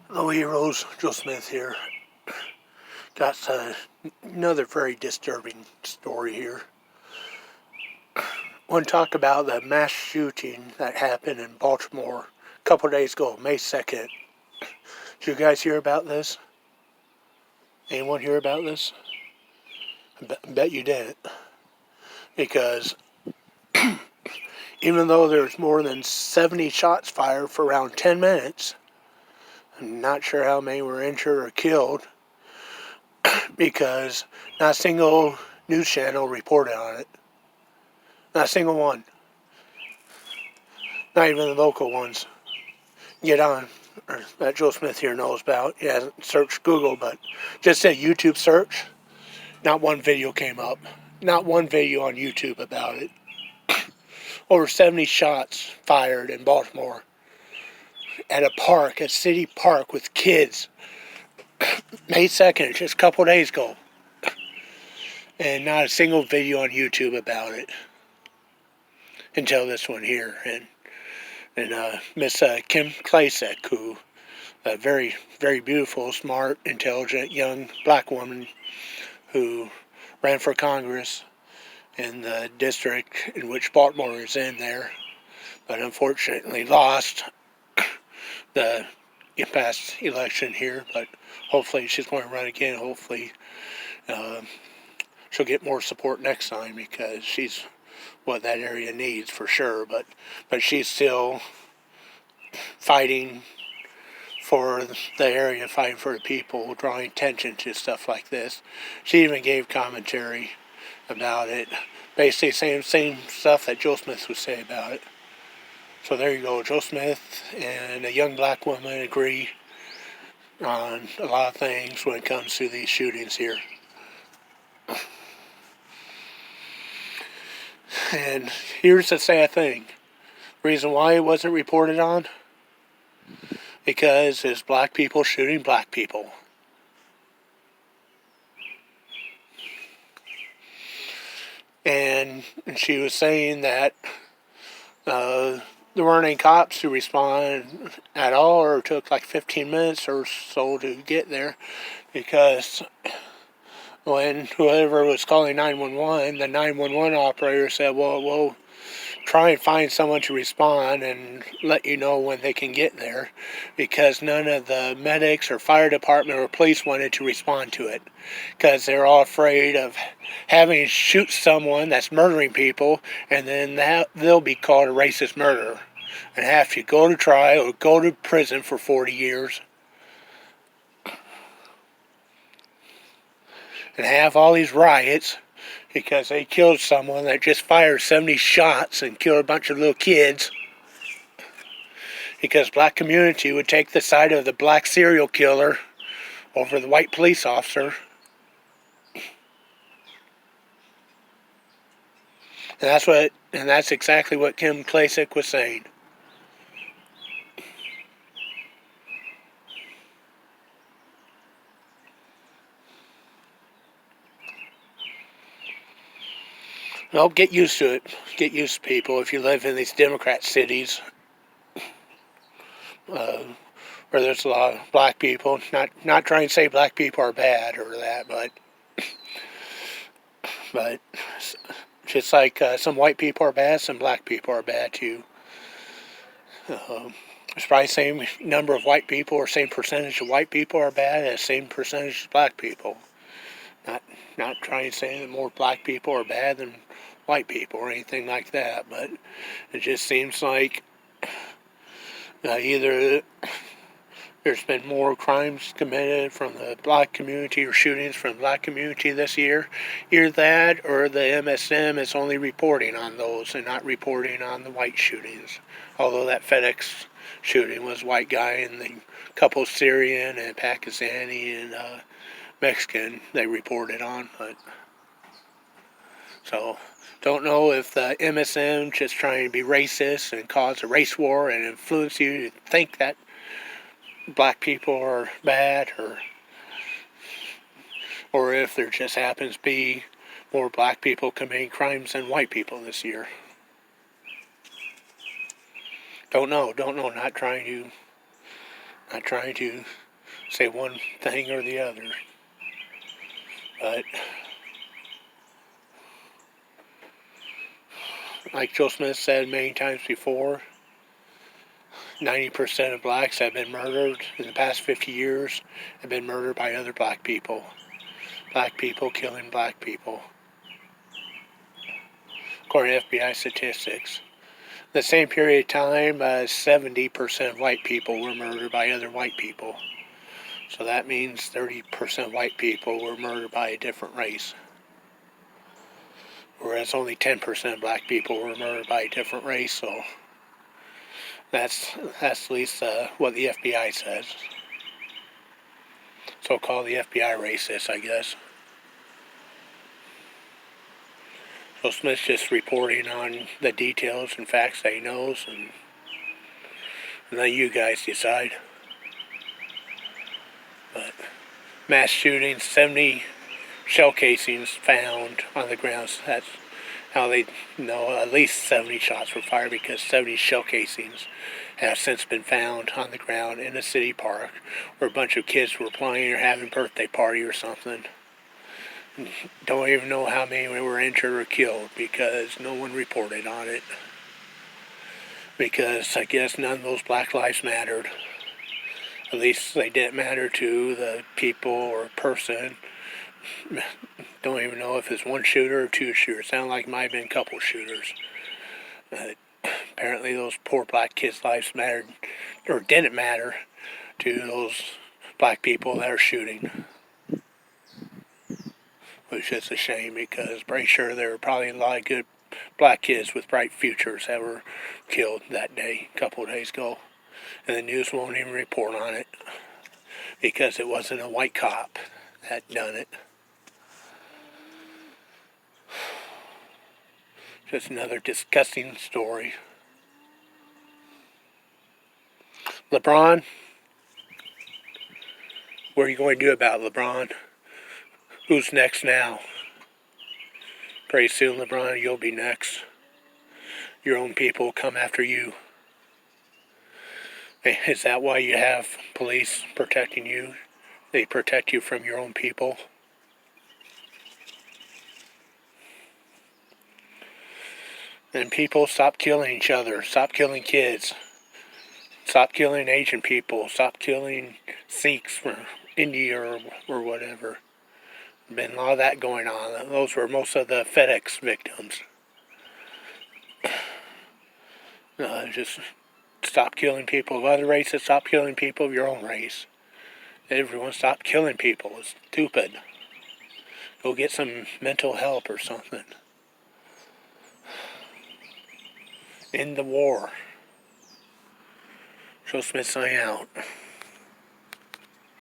Hello heroes, Joe Smith here. Got another very disturbing story here. I want to talk about the mass shooting that happened in Baltimore a couple days ago, May 2nd. Did you guys hear about this? Anyone hear about this? I bet you didn't. Because even though there's more than 70 shots fired for around 10 minutes, I'm not sure how many were injured or killed because not a single news channel reported on it. Not a single one. Not even the local ones. Get on, or that Joe Smith here knows about. He hasn't searched Google, but just said YouTube search. Not one video came up. Not one video on YouTube about it. Over 70 shots fired in Baltimore at a park, a city park with kids. May 2nd, just a couple days ago. And not a single video on YouTube about it until this one here. And Miss Kim Klasek, who a very, very beautiful, smart, intelligent young black woman who ran for Congress in the district in which Baltimore is in there, but unfortunately lost the past election here. But hopefully she's going to run again. Hopefully she'll get more support next time because she's what that area needs for sure. But she's still fighting for the area, fighting for the people, drawing attention to stuff like this. She even gave commentary about it, basically saying the same stuff that Joe Smith would say about it. So there you go. Joe Smith and a young black woman agree on a lot of things when it comes to these shootings here. And here's the sad thing. Reason why it wasn't reported on? Because it's black people shooting black people. And she was saying that there weren't any cops to respond at all, or it took like 15 minutes or so to get there, because when whoever was calling 911, the 911 operator said, well, we'll try and find someone to respond and let you know when they can get there, because none of the medics or fire department or police wanted to respond to it, because they're all afraid of having to shoot someone that's murdering people, and then they'll be called a racist murderer and have to go to trial or go to prison for 40 years and have all these riots because they killed someone that just fired 70 shots and killed a bunch of little kids, because black community would take the side of the black serial killer over the white police officer. And that's exactly what Kim Klasik was saying. Well, get used to it. Get used to people. If you live in these Democrat cities, where there's a lot of black people, not trying to say black people are bad or that, but just like some white people are bad, some black people are bad too. It's probably the same number of white people or same percentage of white people are bad as same percentage of black people. Not trying to say that more black people are bad than white people or anything like that, but it just seems like either there's been more crimes committed from the black community or shootings from the black community this year. Either that or the MSM is only reporting on those and not reporting on the white shootings. Although that FedEx shooting was a white guy and the couple Syrian and Pakistani and Mexican they reported on. But so don't know if the MSM just trying to be racist and cause a race war and influence you to think that black people are bad, or if there just happens to be more black people committing crimes than white people this year. Don't know, not trying to Not trying to say one thing or the other. But like Joe Smith said many times before, 90% of blacks have been murdered in the past 50 years have been murdered by other black people. Black people killing black people. According to FBI statistics. The same period of time, 70% of white people were murdered by other white people. So that means 30% white people were murdered by a different race. Whereas only 10% of black people were murdered by a different race. So that's at least what the FBI says. So call the FBI racist, I guess. So Smith's just reporting on the details and facts that he knows, and let you guys decide. But mass shootings, 70 shell casings found on the ground. So that's how they know at least 70 shots were fired, because 70 shell casings have since been found on the ground in a city park where a bunch of kids were playing or having a birthday party or something. Don't even know how many were injured or killed because no one reported on it. Because I guess none of those Black Lives mattered. At least they didn't matter to the people or person. Don't even know if it's one shooter or two shooters. Sounded like it might have been a couple shooters. Apparently those poor black kids' lives mattered, or didn't matter, to those black people that are shooting. Which is a shame, because pretty sure there were probably a lot of good black kids with bright futures that were killed that day, a couple of days ago. And the news won't even report on it because it wasn't a white cop that done it. Just another disgusting story. LeBron, what are you going to do about LeBron? Who's next now? Pretty soon, LeBron, you'll be next. Your own people will come after you. Is that why you have police protecting you? They protect you from your own people? And people, stop killing each other. Stop killing kids. Stop killing Asian people. Stop killing Sikhs from India or whatever. Been a lot of that going on. Those were most of the FedEx victims. Just stop killing people of other races. Stop killing people of your own race. Everyone stop killing people. It's stupid. Go get some mental help or something. End the war. Joe Smith signing out.